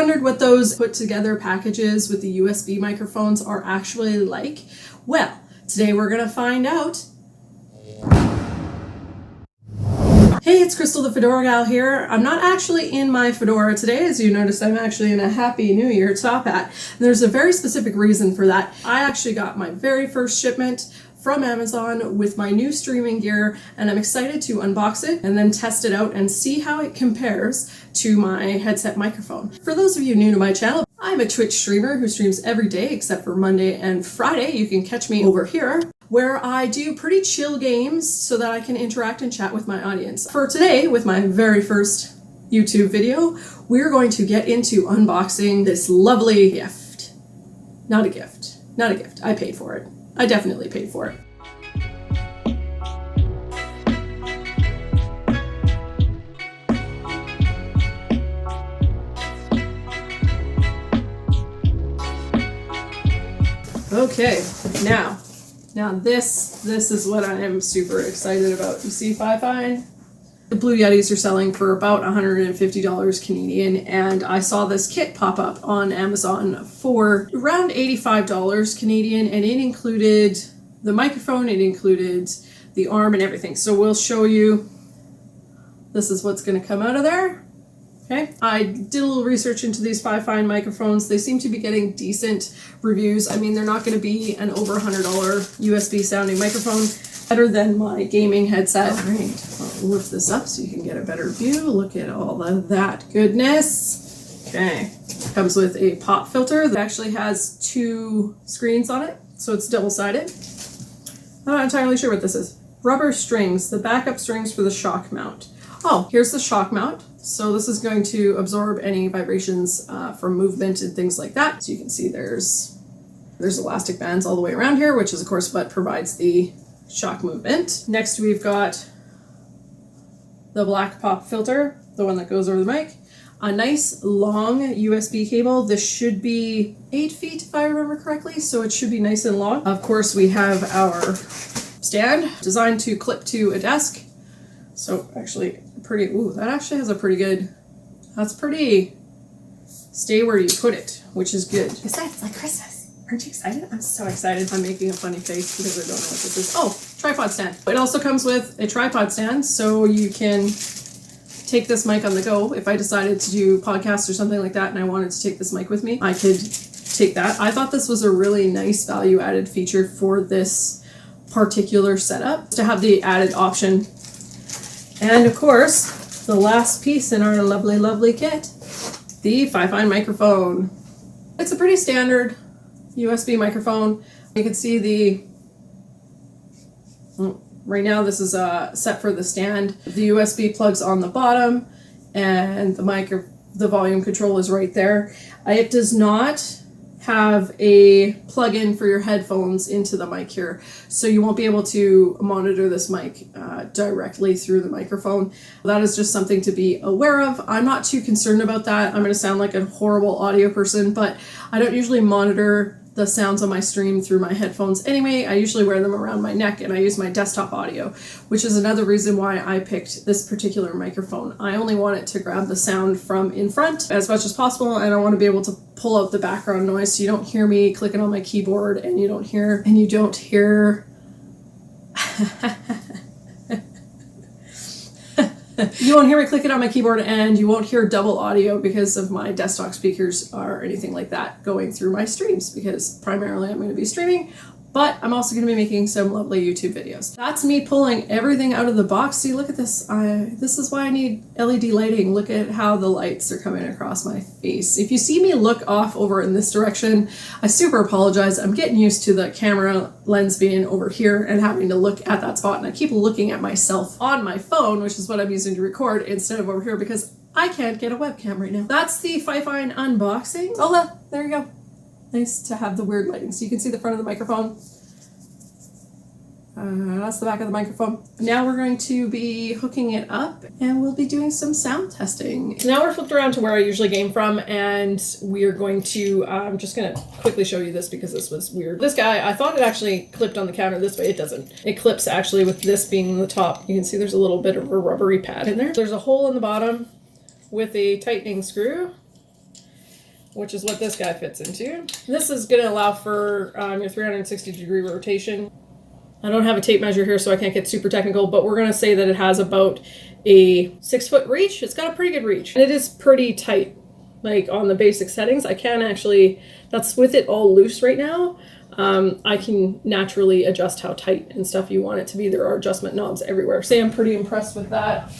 wondered what those put together packages with the USB microphones are actually like, well, today we're going to find out. Hey, it's Crystal the Fedora Gal here. I'm not actually in my fedora today. As you noticed, I'm actually in a Happy New Year top hat. And there's a very specific reason for that. I actually got my very first shipment from Amazon with my new streaming gear, and I'm excited to unbox it and then test it out and see how it compares to my headset microphone. For those of you new to my channel, I'm a Twitch streamer who streams every day except for Monday and Friday. You can catch me over here, where I do pretty chill games so that I can interact and chat with my audience. For today, with my very first YouTube video, we're going to get into unboxing this lovely gift. Not a gift. Not a gift. I paid for it. I definitely paid for it. Okay, now this is what I am super excited about. You see Fifine? The Blue Yetis are selling for about $150 Canadian, and I saw this kit pop up on Amazon for around $85 Canadian, and it included the microphone, it included the arm and everything. So we'll show you, this is what's going to come out of there. Okay, I did a little research into these Fifine microphones. They seem to be getting decent reviews. I mean, they're not going to be an over $100 USB sounding microphone. Better than my gaming headset. All right, I'll lift this up so you can get a better view. Look at all of that goodness. Okay, comes with a pop filter that actually has 2 screens on it, so it's double-sided. I'm not entirely sure what this is. Rubber strings, the backup strings for the shock mount. Oh, here's the shock mount. So this is going to absorb any vibrations from movement and things like that. So you can see there's elastic bands all the way around here, which is of course what provides the shock movement. Next we've got the black pop filter, the one that goes over the mic. A nice long USB cable. This should be 8 feet if I remember correctly, so it should be nice and long. Of course we have our stand designed to clip to a desk. So actually pretty, ooh, that actually has a pretty good, that's pretty stay where you put it, which is good. Besides, it's like Christmas. Aren't you excited? I'm so excited. I'm making a funny face because I don't know what this is. Oh, tripod stand. It also comes with a tripod stand, so you can take this mic on the go. If I decided to do podcasts or something like that and I wanted to take this mic with me, I could take that. I thought this was a really nice value-added feature for this particular setup, to have the added option. And of course, the last piece in our lovely, lovely kit, the Fifine microphone. It's a pretty standard USB microphone. You can see right now this is set for the stand. The USB plugs on the bottom and the volume control is right there. It does not have a plug-in for your headphones into the mic here, so you won't be able to monitor this mic directly through the microphone. That is just something to be aware of. I'm not too concerned about that. I'm going to sound like a horrible audio person, but I don't usually monitor the sounds on my stream through my headphones anyway. I usually wear them around my neck and I use my desktop audio, which is another reason why I picked this particular microphone. I only want it to grab the sound from in front as much as possible, and I want to be able to pull out the background noise so you don't hear me clicking on my keyboard and you don't hear you won't hear me clicking on my keyboard, and you won't hear double audio because of my desktop speakers or anything like that going through my streams, because primarily I'm going to be streaming, but I'm also going to be making some lovely YouTube videos. That's me pulling everything out of the box. See, look at this. This is why I need LED lighting. Look at how the lights are coming across my face. If you see me look off over in this direction, I super apologize. I'm getting used to the camera lens being over here and having to look at that spot, and I keep looking at myself on my phone, which is what I'm using to record, instead of over here because I can't get a webcam right now. That's the Fifine unboxing. Oh, there you go. Nice to have the weird lighting so you can see the front of the microphone. That's the back of the microphone. Now we're going to be hooking it up and we'll be doing some sound testing. So now we're flipped around to where I usually game from, and we're going to, I'm just going to quickly show you this because this was weird. This guy, I thought it actually clipped on the counter this way. It doesn't. It clips actually with this being the top. You can see there's a little bit of a rubbery pad in there. There's a hole in the bottom with a tightening screw. which is what this guy fits into. This is going to allow for your 360-degree rotation. I don't have a tape measure here, so I can't get super technical, but we're going to say that it has about a 6-foot reach. It's got a pretty good reach. And it is pretty tight, like on the basic settings. I can actually, that's with it all loose right now. I can naturally adjust how tight and stuff you want it to be. There are adjustment knobs everywhere. So I'm pretty impressed with that.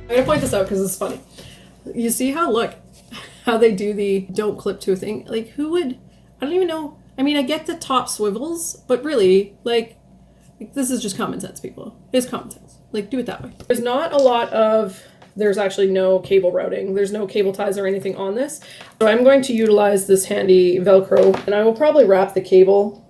I'm gonna point this out because it's funny. You see how they do the don't clip to a thing? Like, who would, I don't even know. I mean, I get the top swivels, but really, like this is just common sense, people. It's common sense. Like, do it that way. There's actually no cable routing. There's no cable ties or anything on this. So I'm going to utilize this handy Velcro, and I will probably wrap the cable.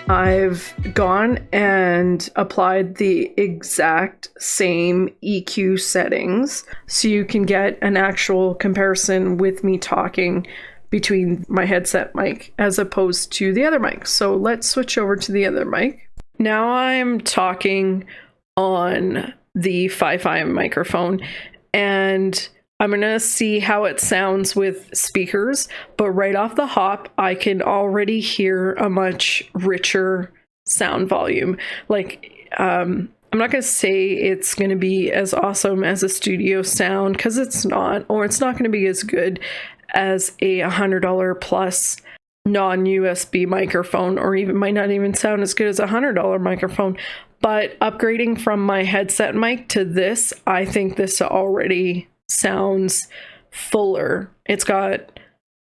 I've gone and applied the exact same EQ settings so you can get an actual comparison with me talking between my headset mic as opposed to the other mic. So let's switch over to the other mic. Now I'm talking on the Fifine microphone, and I'm going to see how it sounds with speakers, but right off the hop, I can already hear a much richer sound volume. Like, I'm not going to say it's going to be as awesome as a studio sound, because it's not, or it's not going to be as good as a $100 plus non-USB microphone, or even might not even sound as good as a $100 microphone. But upgrading from my headset mic to this, I think this already sounds fuller. It's got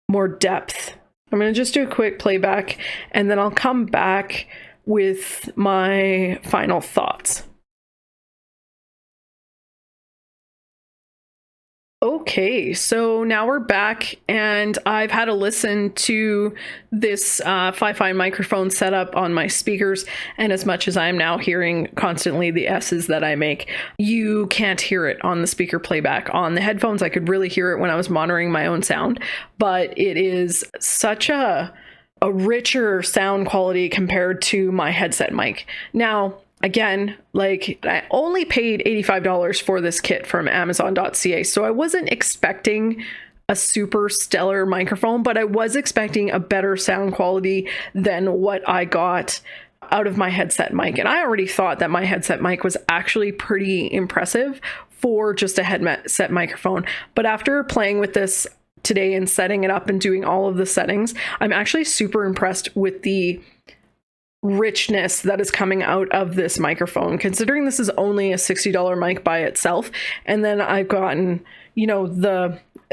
more depth. I'm going to just do a quick playback, and then I'll come back with my final thoughts. Okay, so now we're back, and I've had a listen to this Fifine microphone setup on my speakers, and as much as I'm now hearing constantly the S's that I make, you can't hear it on the speaker playback. On the headphones, I could really hear it when I was monitoring my own sound, but it is such a richer sound quality compared to my headset mic. Now, again, like, I only paid $85 for this kit from Amazon.ca, so I wasn't expecting a super stellar microphone, but I was expecting a better sound quality than what I got out of my headset mic. And I already thought that my headset mic was actually pretty impressive for just a headset microphone. But after playing with this today and setting it up and doing all of the settings, I'm actually super impressed with the richness that is coming out of this microphone, considering this is only a $60 mic by itself. And then I've gotten, you know,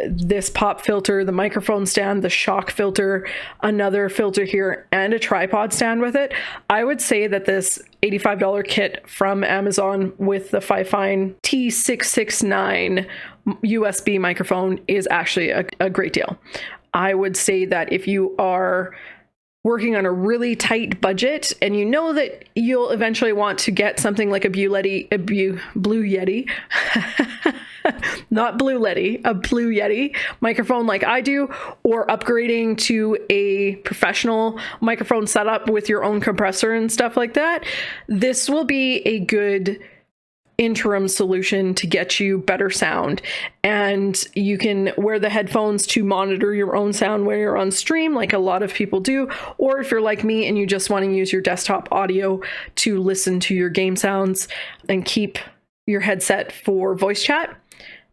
this pop filter, the microphone stand, the shock filter, another filter here, and a tripod stand with it. I would say that this $85 kit from Amazon with the Fifine T669 USB microphone is actually a great deal. I would say that if you are working on a really tight budget and you know that you'll eventually want to get something like a Blue Yeti, not Blue Yeti, a Blue Yeti microphone like I do, or upgrading to a professional microphone setup with your own compressor and stuff like that, this will be a good interim solution to get you better sound. And you can wear the headphones to monitor your own sound when you're on stream, like a lot of people do, or if you're like me and you just want to use your desktop audio to listen to your game sounds and keep your headset for voice chat,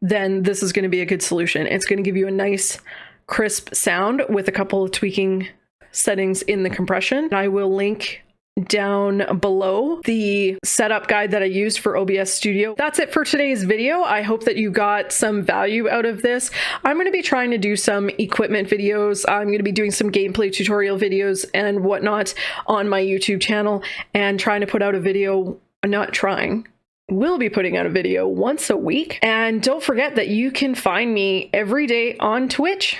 then this is going to be a good solution. It's going to give you a nice crisp sound with a couple of tweaking settings in the compression. I will link down below the setup guide that I used for OBS Studio. That's it for today's video. I hope that you got some value out of this. I'm going to be trying to do some equipment videos. I'm going to be doing some gameplay tutorial videos and whatnot on my YouTube channel, and trying to put out a video, not trying. We'll be putting out a video once a week. And don't forget that you can find me every day on Twitch.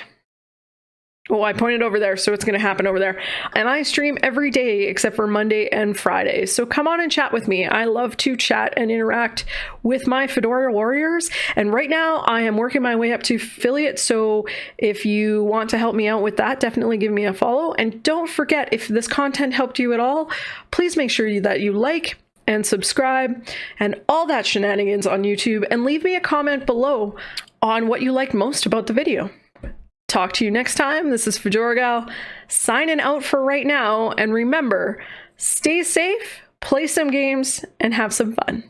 Oh, I pointed over there, so it's going to happen over there. And I stream every day except for Monday and Friday. So come on and chat with me. I love to chat and interact with my Fedora warriors. And right now I am working my way up to affiliate. So if you want to help me out with that, definitely give me a follow. And don't forget, if this content helped you at all, please make sure that you like and subscribe and all that shenanigans on YouTube, and leave me a comment below on what you liked most about the video. Talk to you next time. This is Fedora Gal signing out for right now. And remember, stay safe, play some games, and have some fun.